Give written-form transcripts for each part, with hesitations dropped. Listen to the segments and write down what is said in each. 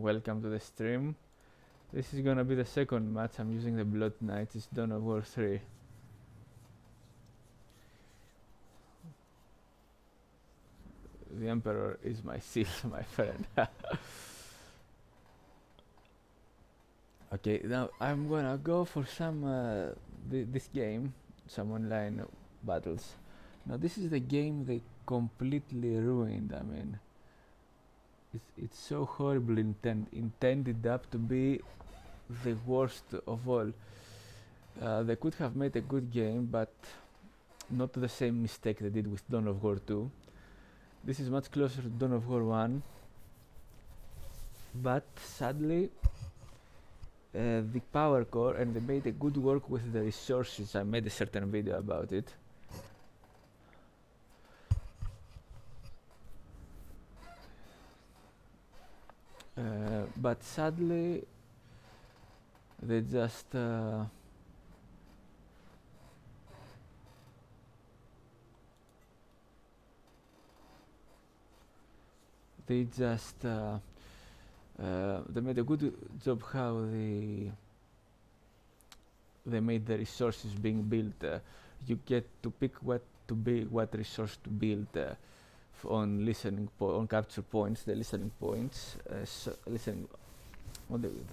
welcome to the stream. This is gonna be the second match. I'm using the Blood Knights. It's Dawn of War 3. The Emperor is my seal, my friend. Okay, now I'm gonna go for some this game, some online battles. Now this is the game they completely ruined. I mean, it's so horrible intended up to be the worst of all. They could have made a good game, but not the same mistake they did with Dawn of War 2. This is much closer to Dawn of War 1, but sadly the power core, and they made a good work with the resources. I made a certain video about it. But sadly they just they made a good job how they made the resources being built. You get to pick what resource to build on on capture points, the listening points,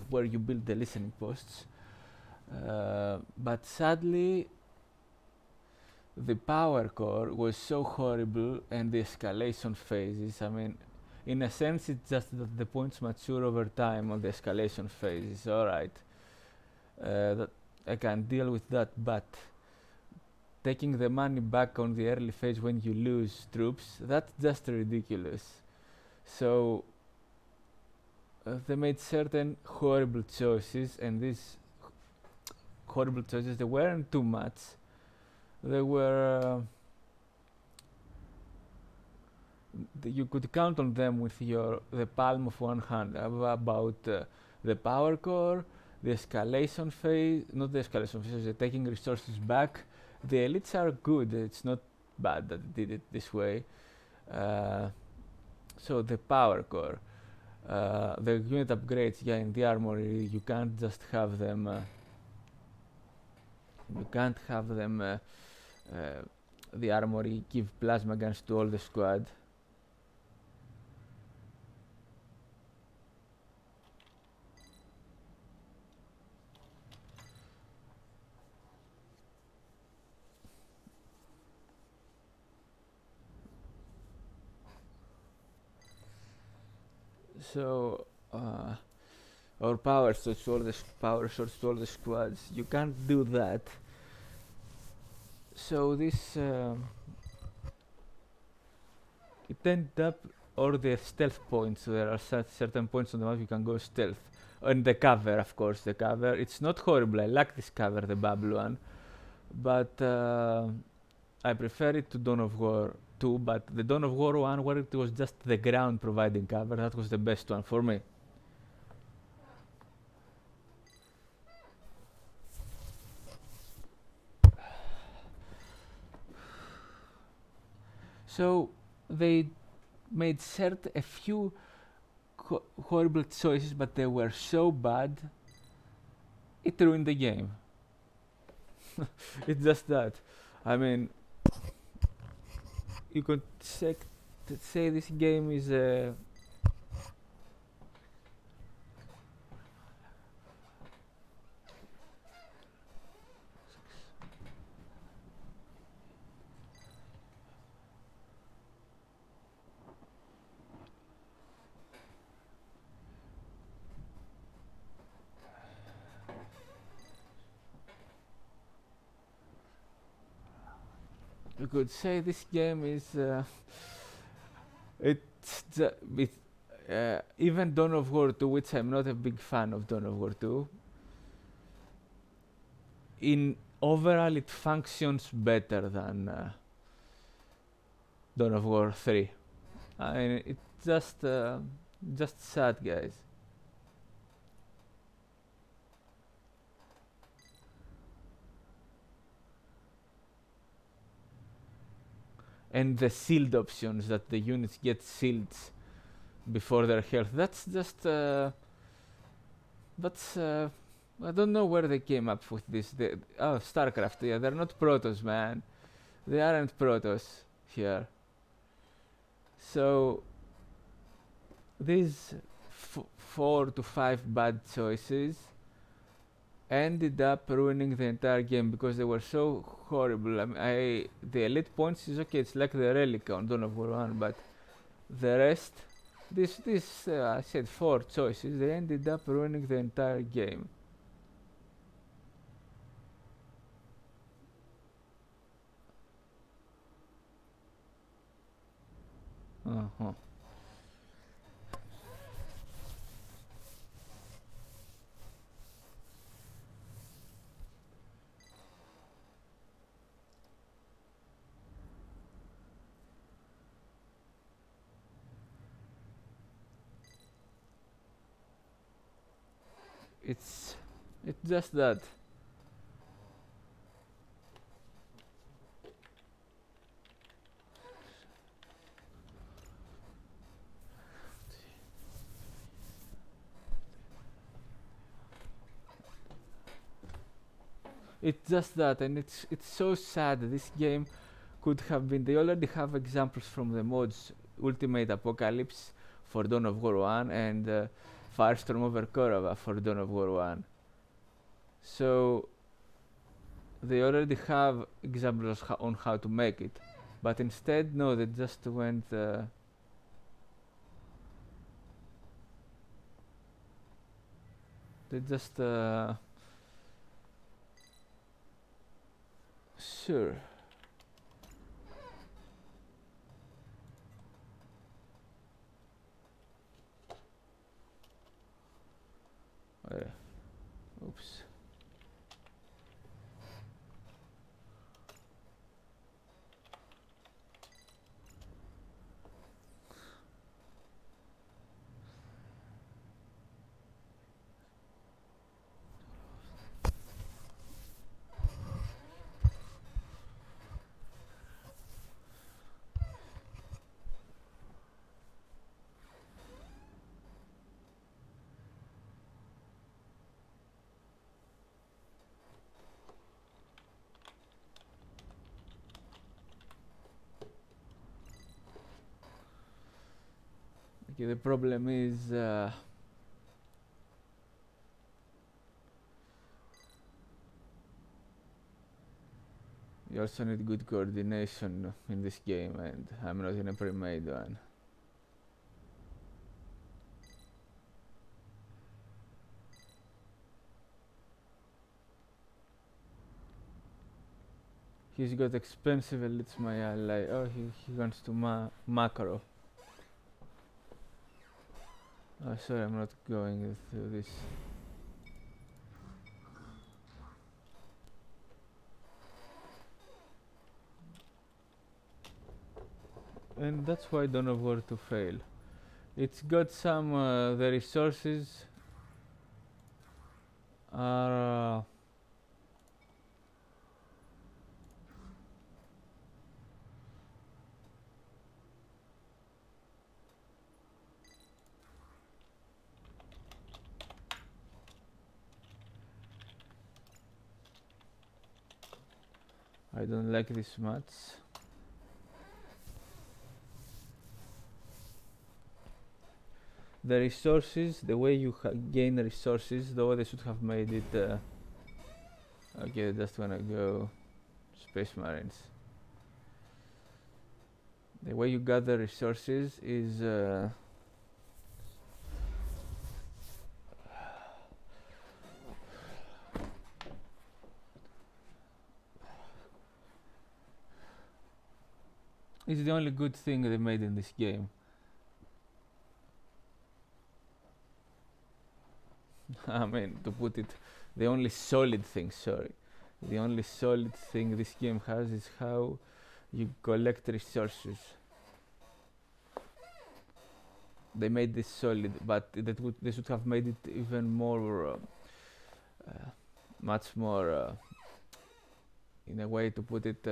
where you build the listening posts. But sadly, the power core was so horrible, and the escalation phases. I mean, in a sense, it's just that the points mature over time on the escalation phases. Alright, that I can deal with that, but taking the money back on the early phase when you lose troops, that's just ridiculous. So they made certain horrible choices, and these horrible choices, they weren't too much. They were you could count on them with the palm of one hand. About the power core, the escalation phase, not the escalation phase, the taking resources back. The elites are good. It's not bad that they did it this way. So the power core, the unit upgrades, yeah, in the armory, you can't just have them. You can't have them. The armory give plasma guns to all the squad. So or power shots to all the squads. You can't do that. So this it ended up, or the stealth points. So there are certain points on the map you can go stealth. And the cover, of course, the cover. It's not horrible. I like this cover, the bubble one, but I prefer it to Dawn of War 2. But the Dawn of War 1, where it was just the ground providing cover, that was the best one for me. So they made a few horrible choices, but they were so bad, it ruined the game. It's just that. I mean, you could say this game is you could say this game is even Dawn of War 2, which I'm not a big fan of Dawn of War 2. In overall, it functions better than Dawn of War 3. I mean, it's just sad, guys. And the shield options, that the units get shields before their health. That's just that's I don't know where they came up with this. Oh, StarCraft. Yeah, they're not Protoss, man. They aren't Protoss here. So these 4 to 5 bad choices ended up ruining the entire game because they were so horrible. The elite points is okay. It's like the relic on Dawn of War 1, but the rest, I said 4 choices. They ended up ruining the entire game. Uh-huh. It's just that. It's just that, and it's so sad. This game could have been. They already have examples from the mods Ultimate Apocalypse for Dawn of War 1 and Firestorm over Korova for Dawn of War 1. So they already have examples on how to make it, but instead, no, they just went. They just. Sure. Oops. Okay, the problem is you also need good coordination in this game, and I'm not in a pre-made one. He's got expensive elites, my ally. Oh, he wants to macro. Oh, sorry, I'm not going through this. And that's why I don't know where to fail. It's got some, the resources are I don't like this much. The resources, the way you gain resources, though they should have made it. Okay, just wanna go Space Marines. The way you gather resources is it's the only good thing they made in this game. I mean, to put it, the only solid thing, sorry. The only solid thing this game has is how you collect resources. They made this solid, but they should have made it even more, much more, in a way to put it,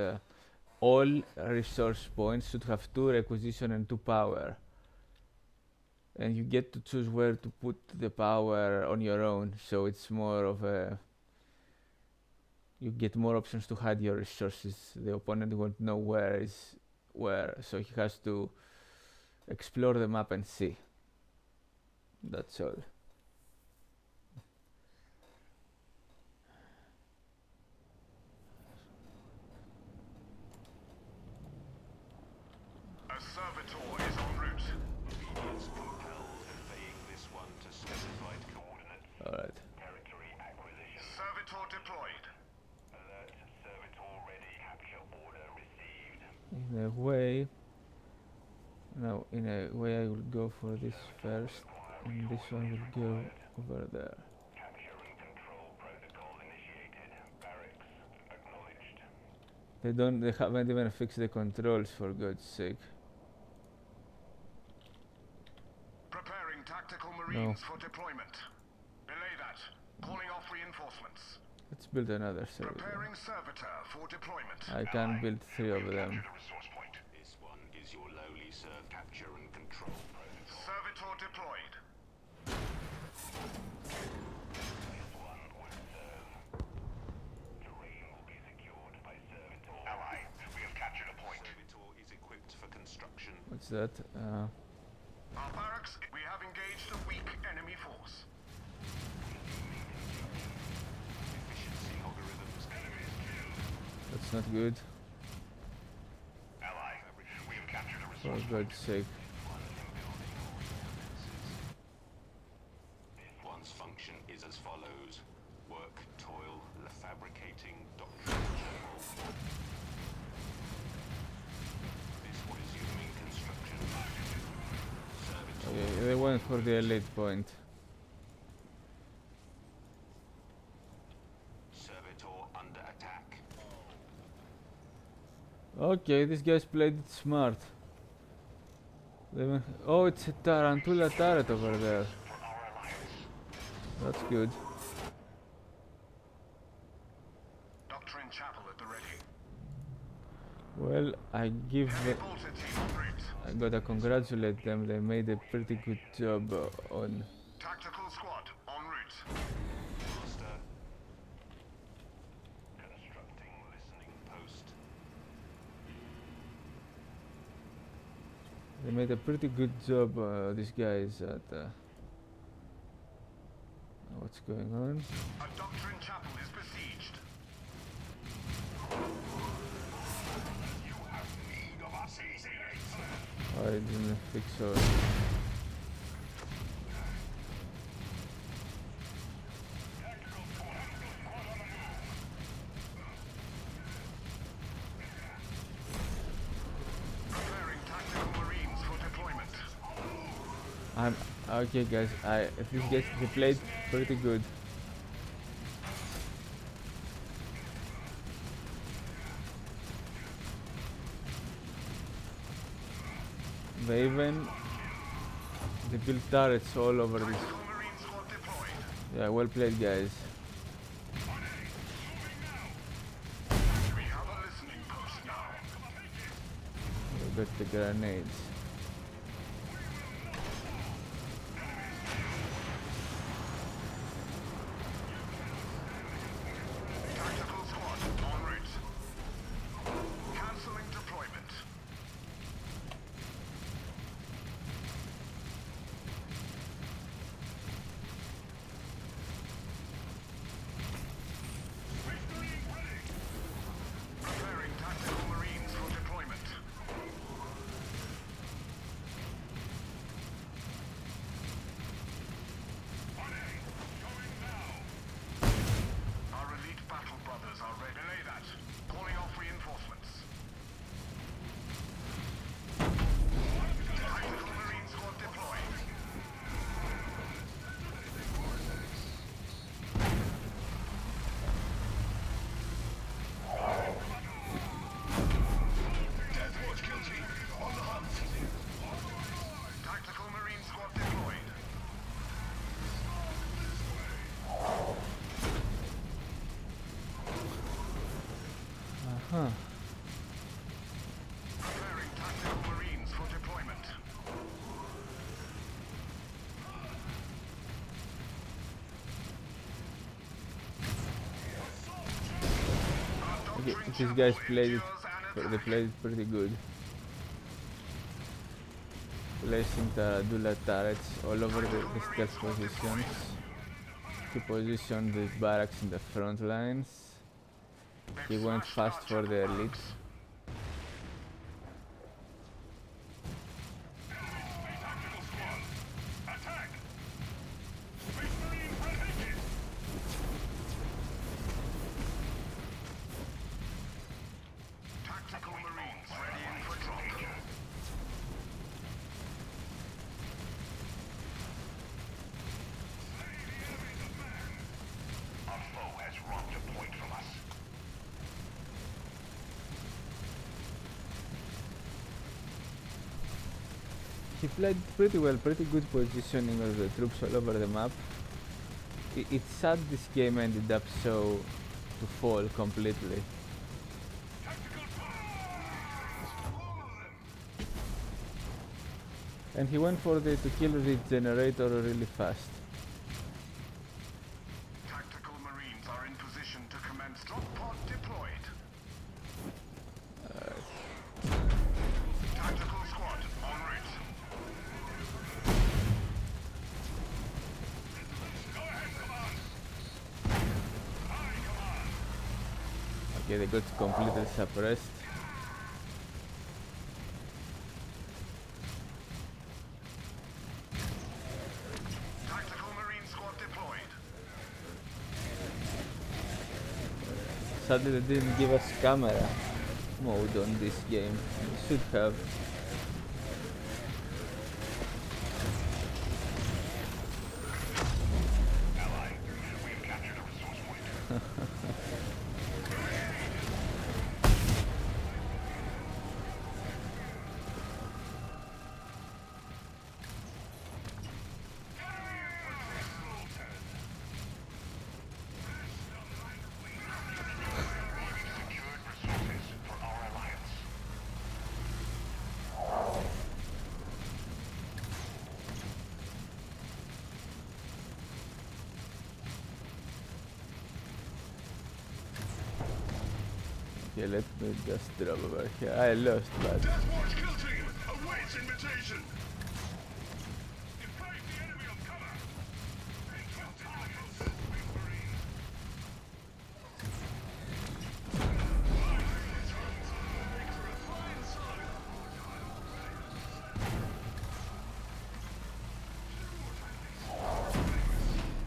all resource points should have 2 requisition and 2 power. and you get to choose where to put the power on your own, so it's more of a, you get more options to hide your resources. The opponent won't know where is where, so he has to explore the map and see. That's all. A servitor is en route. Obedience compelled, conveying this one to specified coordinates. Alright. Territory acquisition. Servitor deployed. Alert. Servitor ready. Capture order received. In a way, no, in a way I will go for this first, and this one will go over there. Capture and control protocol initiated. Barracks acknowledged. They haven't even fixed the controls, for God's sake. Preparing tactical marines for deployment. Belay that. Calling off reinforcements. Let's build another server. Preparing servitor for deployment. I can build 3 of them. The resource point. This one is your lowly serve capture and control protocol. Servitor deployed. This one will serve. Terrain will be secured by servitor. Ally, we have captured a point. Servitor is equipped for construction. What's that? Our barracks, we have engaged a weak enemy force. Efficiency algorithms. That's not good. Ally, we have captured a For resource. God's sake. One's function is as follows. Work, toil, fabricating, doctrine, general. This resuming construction. Servitor. Okay, they went for the elite point. Servitor under attack. Okay, these guys played it smart. Oh, it's a Tarantula turret over there. That's good. Doctrine chapel at the ready. Well, I give Heavy bolter team en route. I gotta congratulate them. They made a pretty good job on. Tactical squad en route. Master. Constructing listening post. They made a pretty good job. These guys at. What's going on? A doctrine chapel is besieged. You have need of us easy. I didn't think so. Preparing tactical marines for deployment. I'm okay, guys. If this gets they played pretty good. They built turrets all over this. Tactical marine squad deployed. Yeah, well played, guys. We have a listening post now. We got the grenades. Tactical squad en route. Cancelling deployment. Preparing tactical marines for deployment. Our elite battle brothers are ready. Belay that. Calling off reinforcements. Tactical marine squad deployed. Deathwatch kill team on the hunt. Tactical marine squad deployed. Huh. Preparing tactical marines for deployment. these guys played it. They played it pretty good. Placing Taradula turrets all over the stealth positions to position the barracks in the front lines. He went fast for the elite. He played pretty well, pretty good positioning of the troops all over the map. It's sad this game ended up so to fall completely. And he went for to kill the generator really fast. Tactical Marines are in position to commence drop pod deployed. Tactical squad en route. Okay, they got completely suppressed. Tactical Marine squad deployed. Sadly they didn't give us camera mode on this game. They should have. Ally, we have captured a resource point. Secured resources for our alliance. Okay, let me just drop over here. I lost, but Death Watch kill team awaits invitation. Fight the enemy on cover. Kill targets.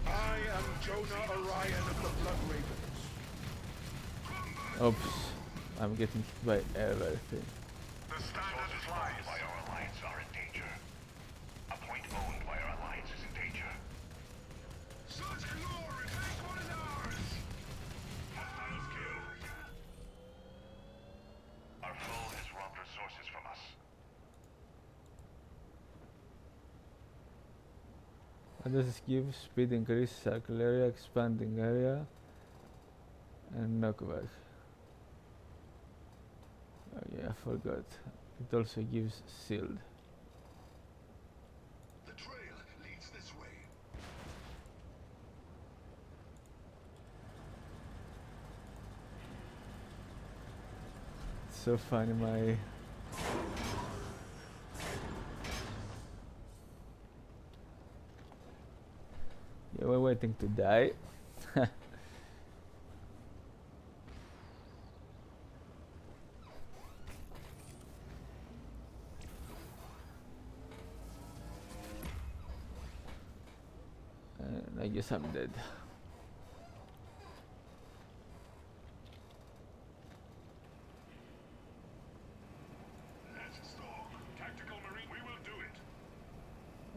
I am Jonah Orion of the Blood Ravens. oops, I'm getting hit by everything. The standard Sources flies. owned by our alliance are in danger. A point owned by our alliance is in danger. Such glory, take what is ours. Hostiles killed. Our foe has robbed resources from us. What does this give? Speed increase, circle area, expanding area, and knockback. Oh yeah, I forgot. It also gives shield. The trail leads this way. It's so funny, my yeah, we're waiting to die. And I guess I'm dead. Let's stalk. Tactical Marine, we will do it.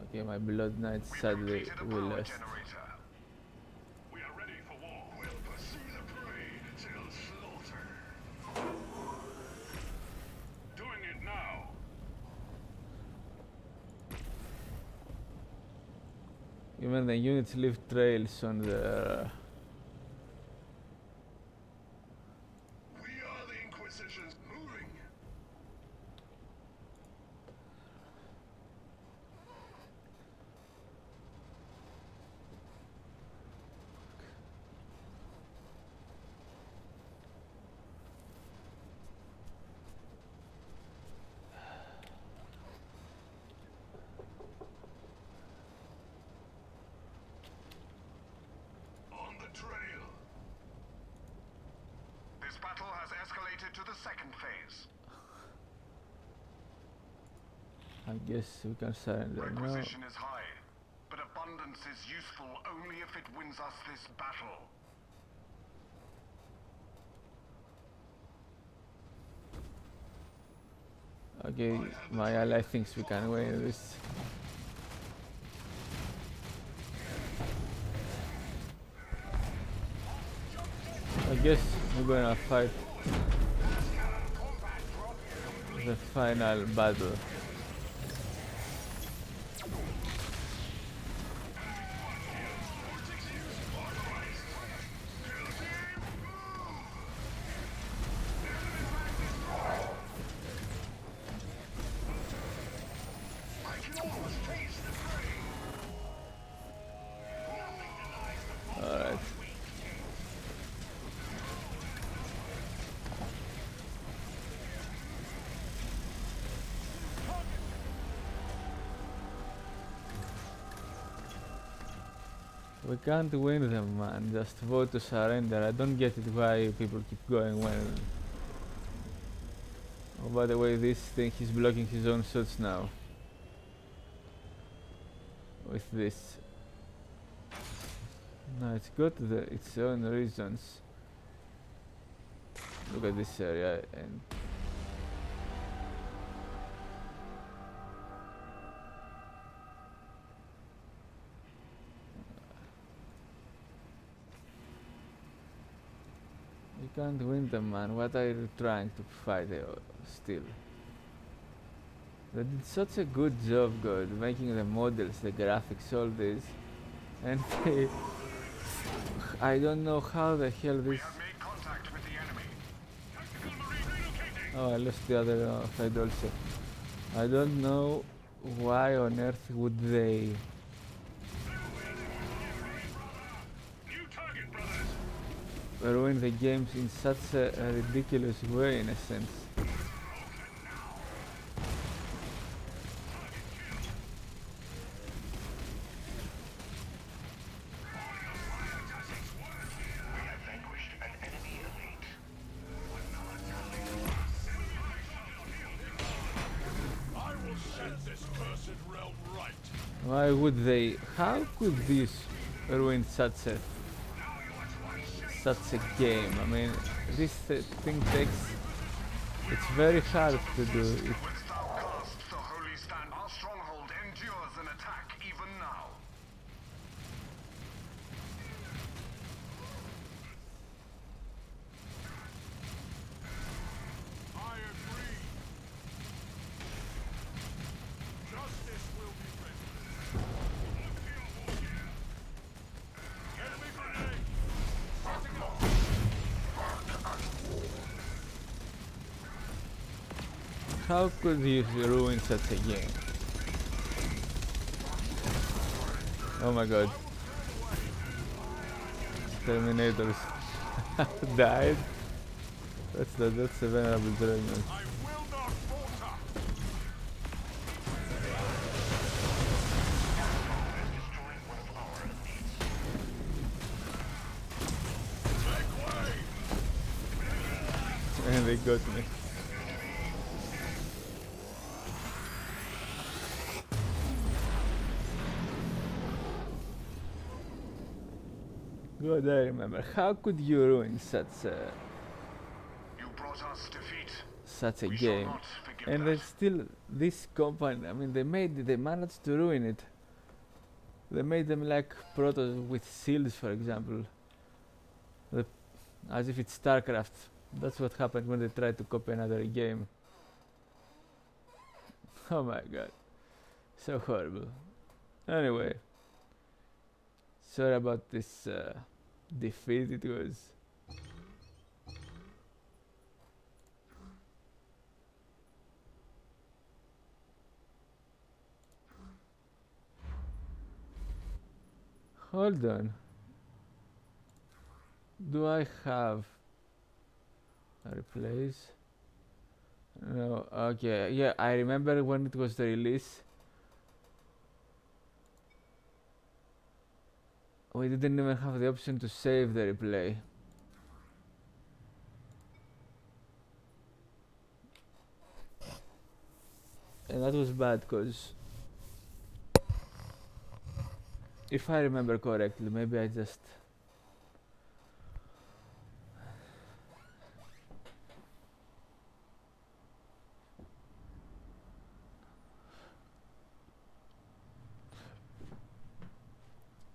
Okay, my blood knight sadly Completed a we power lost. generator. We are ready for war. We'll pursue the prey till slaughter. Doing it now. Even the units leave trails on the We are the Inquisitions moving. the second phase. I guess we can surrender. No. Requisition is high, but abundance is useful only if it wins us this battle. Okay, my ally thinks we can win this. I guess we're gonna fight the final battle. Alright. We can't win them, man. Just vote to surrender. I don't get it why people keep going when... Oh, by the way, this thing, he's blocking his own shots now. With this. No, it's got its own reasons. Look at this area and... You can't win them, man. What are you trying to fight still? They did such a good job, God, making the models, the graphics, all this. And they... I don't know how the hell We this... have made contact with the enemy. Oh, I lost the other head also. I don't know why on earth would they... ruin the games in such a ridiculous way, in a sense. Why would they? How could this ruin such a game? I mean, this thing takes... It's very hard to do. Wouldst thou cast the holy stand? Our stronghold endures an attack even now. I agree. Justice will be rendered. Enemy grenade! Setting off! How could you ruin such a game? Oh my god. Terminators died. That's a venerable dragon. I will not falter! And they got me. God, I remember. How could you ruin such a You brought us defeat. such a We shall game? not forgive And that. there's still this company. I mean, they managed to ruin it. They made them like protos with shields, for example. As if it's StarCraft. That's what happened when they tried to copy another game. Oh my god. So horrible. Anyway. Sorry about this defeat. It was... Hold on. Do I have a replace? No, okay. Yeah, I remember when it was the release. We didn't even have the option to save the replay. And that was bad because if I remember correctly, maybe I just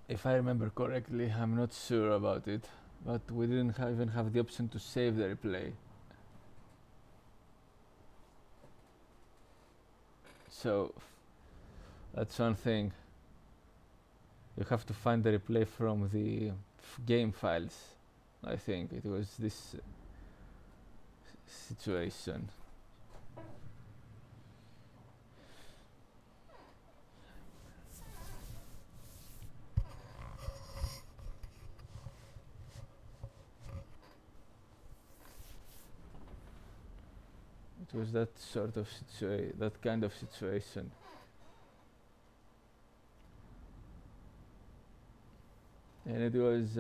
if I remember correctly, I'm not sure about it, but we didn't even have the option to save the replay. So that's one thing. You have to find the replay from the game files. I think it was this situation. It was that sort of that kind of situation. And it was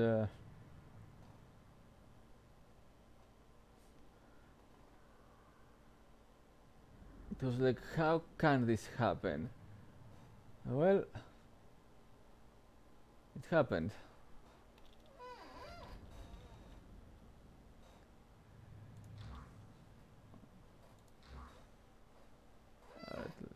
like, how can this happen? Well, it happened. Alright, let's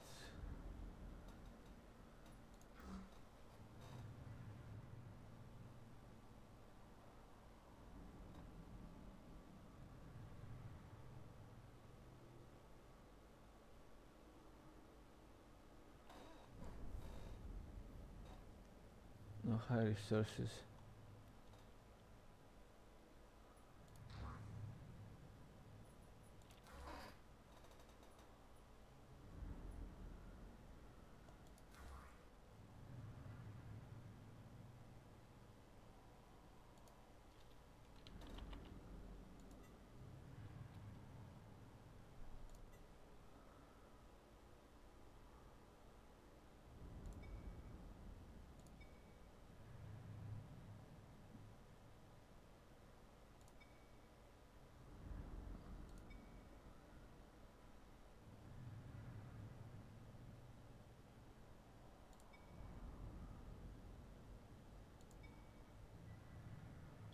no high resources.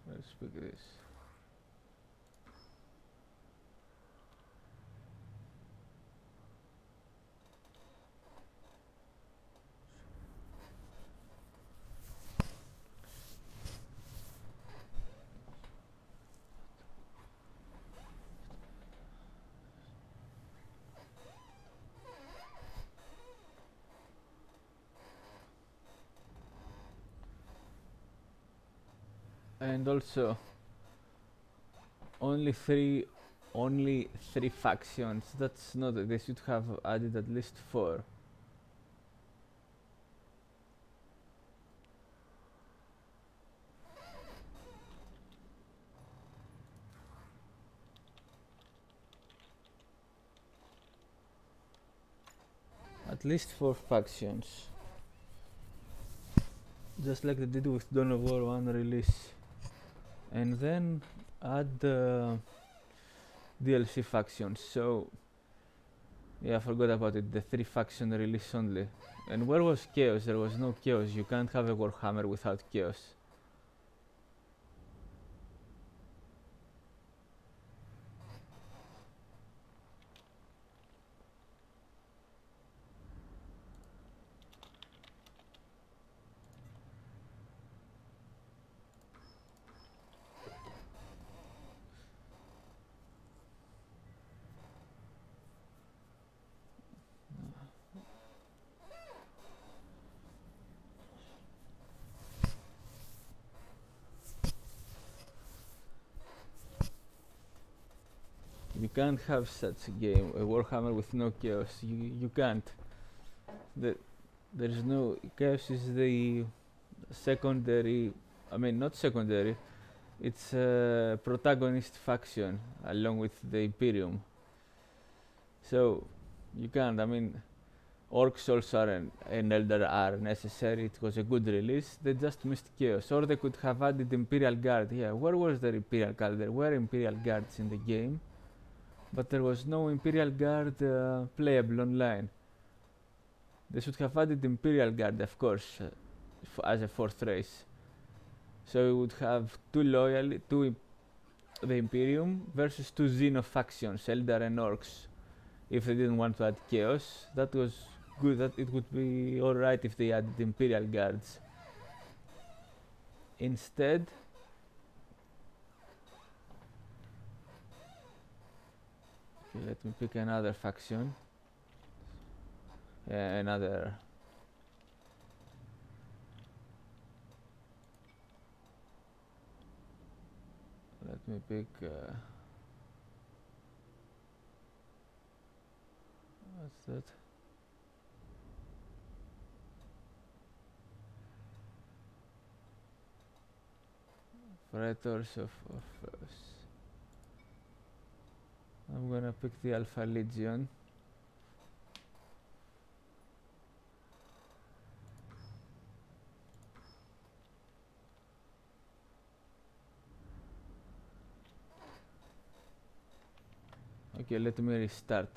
Let's pick this. And also only three factions. That's not, they should have added at least 4. At least 4 factions. Just like they did with Dawn of War 1 release. And then add DLC factions. So yeah, I forgot about it. The 3 faction release only. And where was Chaos? There was no Chaos. You can't have a Warhammer without Chaos. You can't have such a game, a Warhammer with no Chaos. You can't. There's no Chaos. Is the secondary, I mean not secondary, it's a protagonist faction along with the Imperium. So you can't, I mean, Orcs also are and Eldar are necessary. It was a good release. They just missed Chaos. Or they could have added Imperial Guard. Yeah, where was the Imperial Guard? There were Imperial Guards in the game, but there was no Imperial Guard playable online. They should have added Imperial Guard, of course, as a fourth race. So we would have the Imperium versus two Xeno factions, Eldar and Orcs. If they didn't want to add Chaos, that was good. That it would be alright if they added Imperial Guards. Instead, okay, let me pick another faction. Another. Let me pick. What's that? Praetors of I'm gonna pick the Alpha Legion. Okay, let me restart